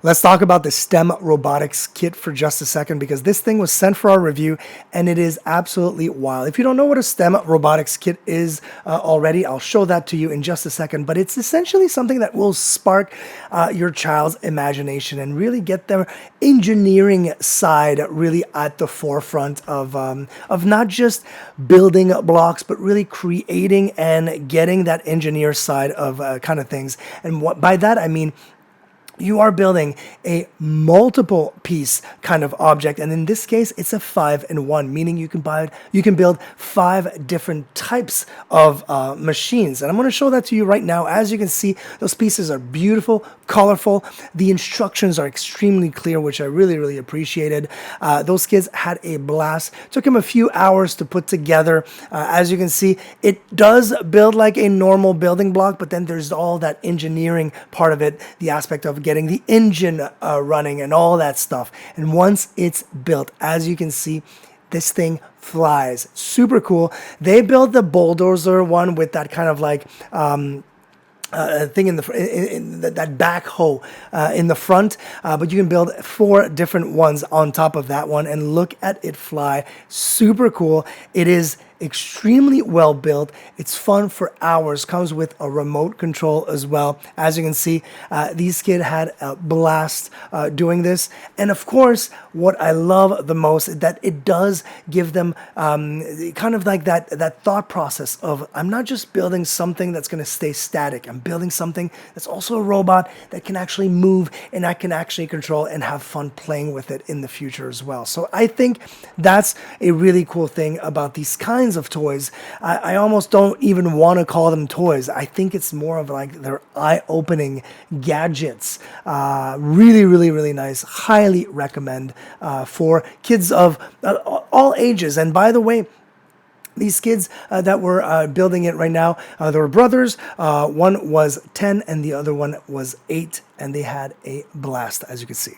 Let's talk about the STEM robotics kit for just a second, because this thing was sent for our review and it is absolutely wild. If you don't know what a STEM robotics kit is already, I'll show that to you in just a second, but it's essentially something that will spark your child's imagination and really get their engineering side really at the forefront of not just building blocks, but really creating and getting that engineer side of kind of things. And what by that I mean, you are building a multiple piece kind of object, and in this case it's a 5-in-1, meaning you can build 5 different types of machines. And I'm going to show that to you right now. As you can see, those pieces are beautiful, colorful. The instructions are extremely clear, which I really appreciated. Those kids had a blast. Took them a few hours to put together. As you can see, it does build like a normal building block, but then there's all that engineering part of it, the aspect of getting the engine running and all that stuff. And once it's built, as you can see, this thing flies. Super cool. They built the bulldozer one with that kind of like thing in that backhoe in the front, but you can build 4 different ones on top of that one, and look at it fly. Super cool. It is extremely well built. It's fun for hours. Comes with a remote control as well. As you can see, these kids had a blast doing this. And of course, what I love the most is that it does give them kind of like that thought process of, I'm not just building something that's going to stay static. I'm building something that's also a robot that can actually move, and I can actually control and have fun playing with it in the future as well. So I think that's a really cool thing about these kinds of toys. I almost don't even want to call them toys. I think it's more of like they're eye-opening gadgets. Really nice. Highly recommend for kids of all ages. And by the way, these kids that were building it right now, they were brothers. One was 10 and the other one was 8, and they had a blast, as you can see.